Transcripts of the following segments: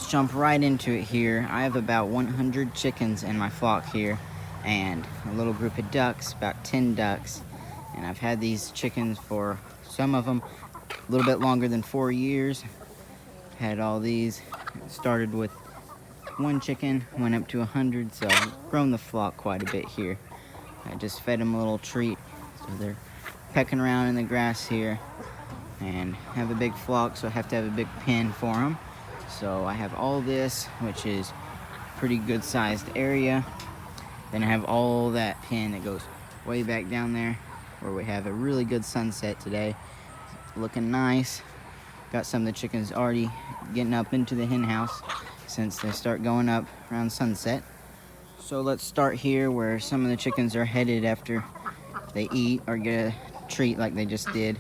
let's jump right into it here. I have about 100 chickens in my flock here, and a little group of ducks, about 10 ducks. And I've had these chickens for, some of them, a little bit longer than 4 years. Had all these, started with one chicken, went up to 100, so I've grown the flock quite a bit here. I just fed them a little treat, so they're pecking around in the grass here. And have a big flock, so I have to have a big pen for them. So I have all this, which is pretty good sized area. Then I have all that pen that goes way back down there, where we have a really good sunset today. Looking nice. Got some of the chickens already getting up into the hen house since they start going up around sunset. So let's start here where some of the chickens are headed after they eat or get a treat like they just did.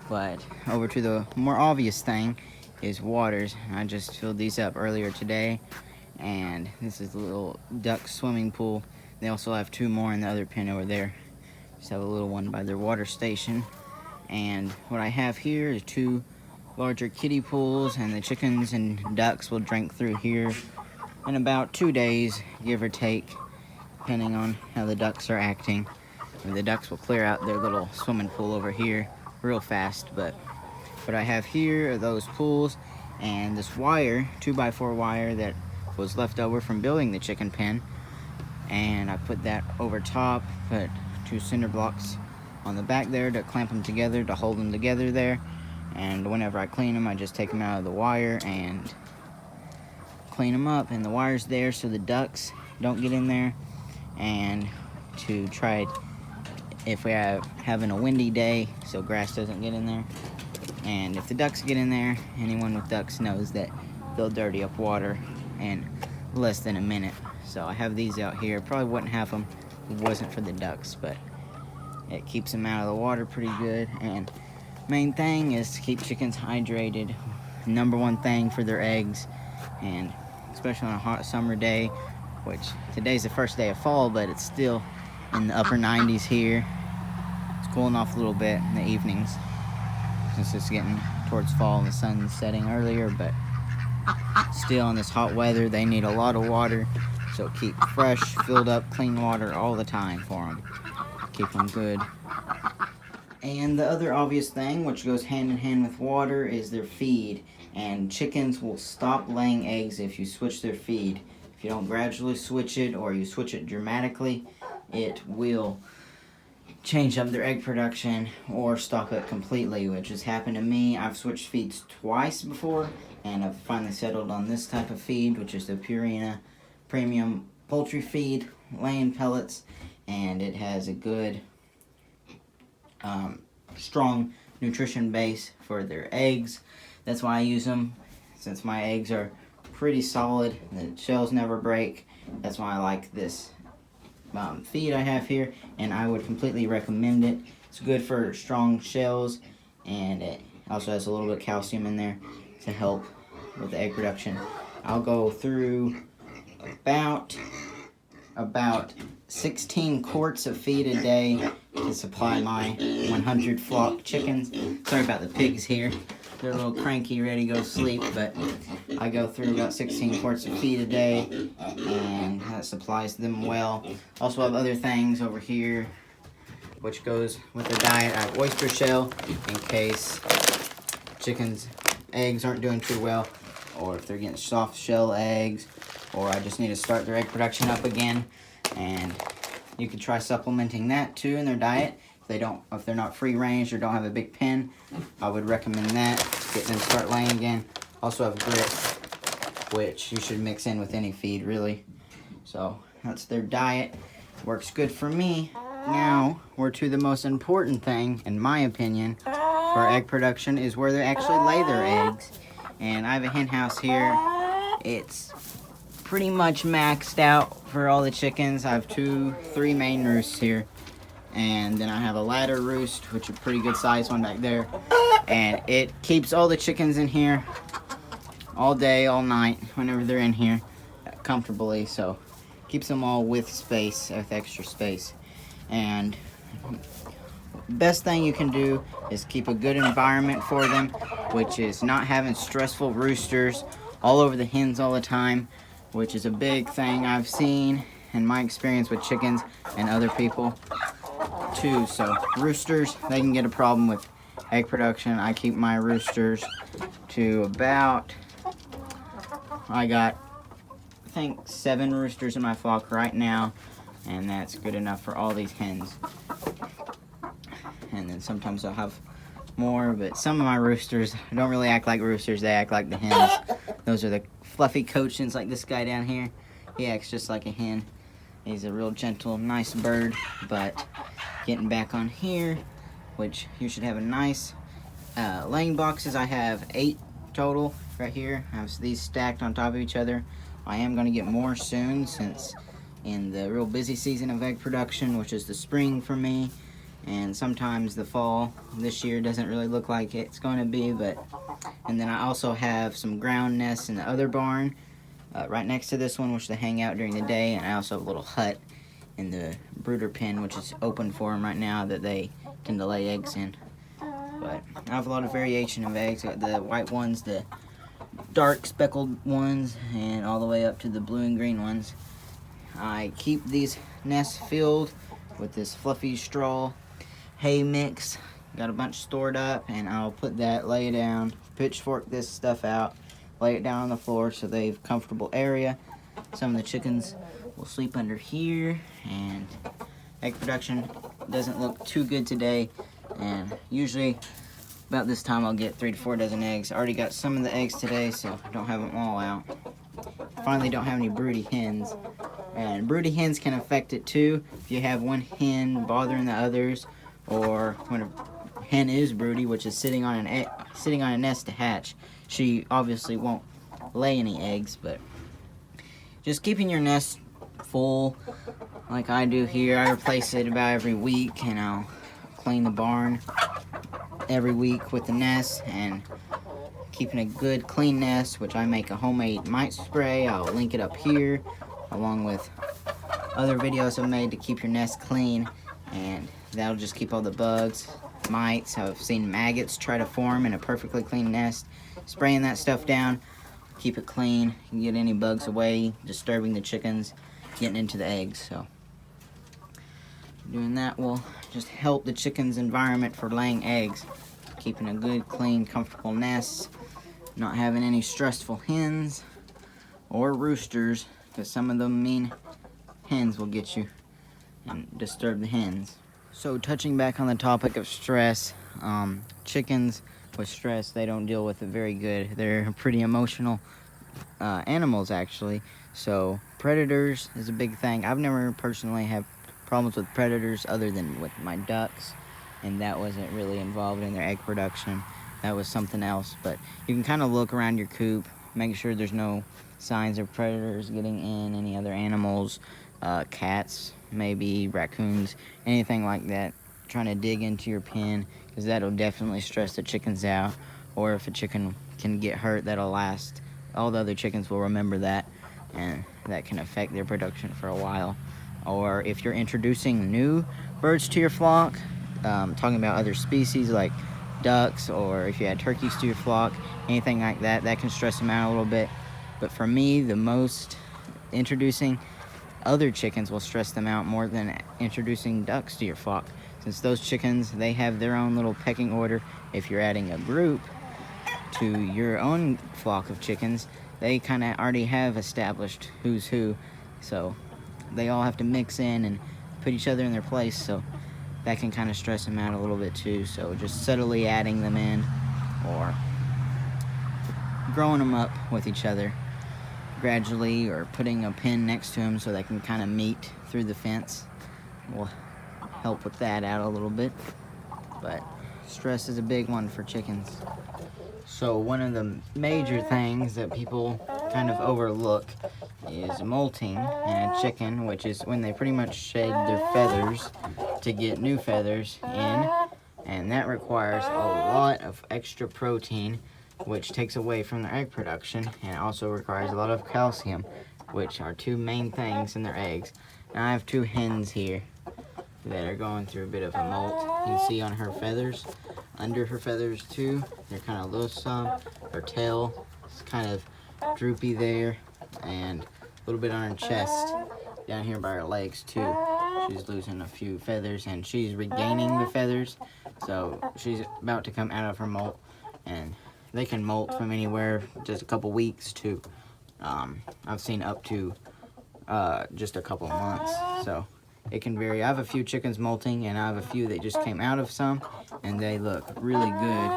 But over to the more obvious thing is waters. I just filled these up earlier today, and this is a little duck swimming pool. They also have 2 more in the other pen over there. Just have a little one by their water station. And what I have here is 2 larger kiddie pools, and the chickens and ducks will drink through here in about 2 days, give or take, depending on how the ducks are acting. And the ducks will clear out their little swimming pool over here real fast. But what I have here are those pools and this wire, 2x4 wire that was left over from building the chicken pen, and I put that over top, put 2 cinder blocks on the back there to clamp them together, to hold them together there. And whenever I clean them, I just take them out of the wire and clean them up, and the wire's there so the ducks don't get in there. And to try, if we have having a windy day, so grass doesn't get in there. And if the ducks get in there, anyone with ducks knows that they'll dirty up water in less than a minute. So I have these out here. Probably wouldn't have them if it wasn't for the ducks, but it keeps them out of the water pretty good. And main thing is to keep chickens hydrated. Number one thing for their eggs, and especially on a hot summer day, which today's the first day of fall, but it's still in the upper 90s here. It's cooling off a little bit in the evenings since it's getting towards fall and the sun's setting earlier, but still in this hot weather they need a lot of water, so keep fresh, filled up, clean water all the time for them. Keep them good. And the other obvious thing, which goes hand in hand with water, is their feed. And chickens will stop laying eggs if you switch their feed. If you don't gradually switch it, or you switch it dramatically, it will change up their egg production or stop it completely, which has happened to me. I've switched feeds twice before, and I've finally settled on this type of feed, which is the Purina Premium Poultry Feed, laying pellets, and it has a good strong nutrition base for their eggs. That's why I use them, since my eggs are pretty solid, the shells never break. That's why I like this feed I have here, and I would completely recommend it. It's good for strong shells, and it also has a little bit of calcium in there to help with the egg production. I'll go through about 16 quarts of feed a day to supply my 100 flock chickens. Sorry about the pigs here. They're a little cranky, ready to go to sleep, but I go through about 16 quarts of feed a day, and that supplies them well. Also have other things over here, which goes with the diet. I have oyster shell in case chickens' eggs aren't doing too well, or if they're getting soft shell eggs, or I just need to start their egg production up again. And you can try supplementing that too in their diet. If they're not free range or don't have a big pen, I would recommend that. Get them to start laying again. Also have grit, which you should mix in with any feed really. So that's their diet. Works good for me. Now we're to the most important thing, in my opinion, for egg production, is where they actually lay their eggs. And I have a hen house here. It's pretty much maxed out for all the chickens. I have 3 main roosts here, and then I have a ladder roost, which is a pretty good sized one back there, and it keeps all the chickens in here all day, all night, whenever they're in here comfortably. So keeps them all with space, with extra space. And best thing you can do is keep a good environment for them, which is not having stressful roosters all over the hens all the time, which is a big thing I've seen in my experience with chickens and other people too. So roosters, they can get a problem with egg production. I keep my roosters to about, I got, I think 7 roosters in my flock right now, and that's good enough for all these hens. And then sometimes I'll have more, but some of my roosters don't really act like roosters, they act like the hens. Those are the fluffy cochins, like this guy down here. He acts just like a hen. He's a real gentle, nice bird. But getting back on here, which you should have a nice laying boxes. I have 8 total right here. I have these stacked on top of each other. I am going to get more soon, since in the real busy season of egg production, which is the spring for me, and sometimes the fall this year doesn't really look like it's going to be. But and then I also have some ground nests in the other barn right next to this one, which they hang out during the day, and I also have a little hut in the brooder pen, which is open for them right now, that they tend to lay eggs in. But I have a lot of variation of eggs. I got the white ones, the dark speckled ones, and all the way up to the blue and green ones. I keep these nests filled with this fluffy straw hay mix. Got a bunch stored up, and I'll put that, lay it down, pitchfork this stuff out, lay it down on the floor so they have a comfortable area. Some of the chickens will sleep under here, and egg production doesn't look too good today, and usually about this time I'll get 3 to 4 dozen eggs. I already got some of the eggs today, so I don't have them all out. Finally don't have any broody hens, and broody hens can affect it too. If you have one hen bothering the others, or when a hen is broody, which is sitting on a nest to hatch, she obviously won't lay any eggs. But just keeping your nest full like I do here. I replace it about every week, and I'll clean the barn every week with the nest, and keeping a good clean nest, which I make a homemade mite spray. I'll link it up here, along with other videos I've made to keep your nest clean, and that'll just keep all the bugs, mites. I've seen maggots try to form in a perfectly clean nest. Spraying that stuff down, keep it clean, you can get any bugs away, disturbing the chickens, getting into the eggs. So doing that will just help the chickens' environment for laying eggs. Keeping a good, clean, comfortable nest, not having any stressful hens or roosters, because some of them mean hens will get you and disturb the hens. So touching back on the topic of stress, chickens with stress, they don't deal with it very good. They're pretty emotional animals, actually. So predators is a big thing. I've never personally had problems with predators other than with my ducks, and that wasn't really involved in their egg production. That was something else. But you can kind of look around your coop, make sure there's no signs of predators getting in, any other animals, cats, maybe raccoons, anything like that, trying to dig into your pen, because that'll definitely stress the chickens out. Or if a chicken can get hurt, that'll last. All the other chickens will remember that, and that can affect their production for a while. Or if you're introducing new birds to your flock, talking about other species like ducks, or if you add turkeys to your flock, anything like that, that can stress them out a little bit. But for me, the most introducing other chickens will stress them out more than introducing ducks to your flock, since those chickens, they have their own little pecking order. If you're adding a group to your own flock of chickens, they kind of already have established who's who, so they all have to mix in and put each other in their place, so that can kind of stress them out a little bit too. So just subtly adding them in, or growing them up with each other gradually, or putting a pen next to them so they can kind of meet through the fence will help with that out a little bit. But stress is a big one for chickens. So one of the major things that people kind of overlook is molting in a chicken, which is when they pretty much shed their feathers to get new feathers in, and that requires a lot of extra protein, which takes away from their egg production, and it also requires a lot of calcium, which are 2 main things in their eggs. Now I have 2 hens here that are going through a bit of a molt. You can see on her feathers, under her feathers too, they're kind of loose some. Her tail is kind of droopy there, and a little bit on her chest, down here by her legs too. She's losing a few feathers, and she's regaining the feathers, so she's about to come out of her molt. And they can molt from anywhere, just a couple weeks to, I've seen up to just a couple months, so it can vary. I have a few chickens molting, and I have a few that just came out of some, and they look really good.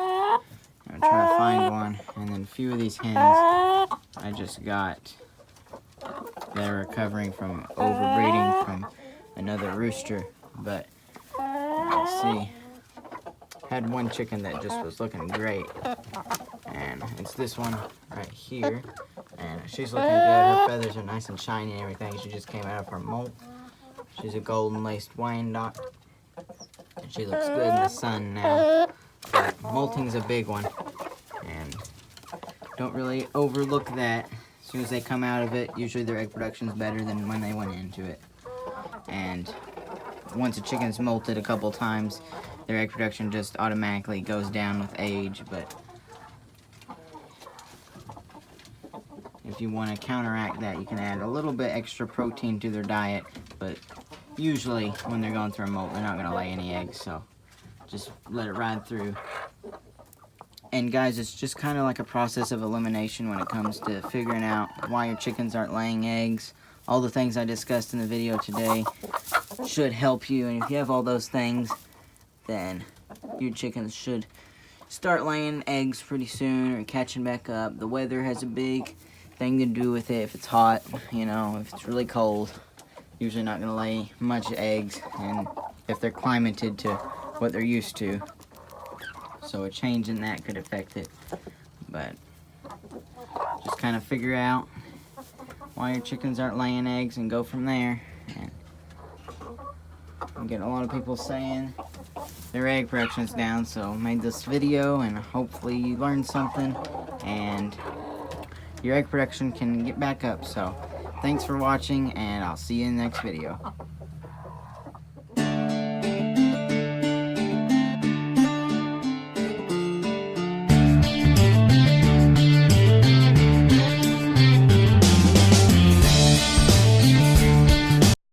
I'm trying to find one, and then a few of these hens I just got. They're recovering from overbreeding from another rooster, but let's see. Had one chicken that just was looking great, and it's this one right here, and she's looking good. Her feathers are nice and shiny and everything. She just came out of her molt. She's a golden laced Wyandotte, and she looks good in the sun now. But molting's a big one, and don't really overlook that. As soon as they come out of it, usually their egg production's better than when they went into it. And once a chicken's molted a couple times, their egg production just automatically goes down with age. But if you want to counteract that, you can add a little bit extra protein to their diet. But usually when they're going through a molt, they're not going to lay any eggs, so just let it ride through. And guys, it's just kind of like a process of elimination when it comes to figuring out why your chickens aren't laying eggs. All the things I discussed in the video today should help you, and if you have all those things, then your chickens should start laying eggs pretty soon or catching back up. The weather has a big thing to do with it. If it's hot, you know, if it's really cold, usually not going to lay much eggs, and if they're climated to what they're used to, so a change in that could affect it. But just kind of figure out why your chickens aren't laying eggs and go from there. And I'm getting a lot of people saying their egg production's down, so I made this video, and hopefully you learned something and your egg production can get back up. So thanks for watching, and I'll see you in the next video.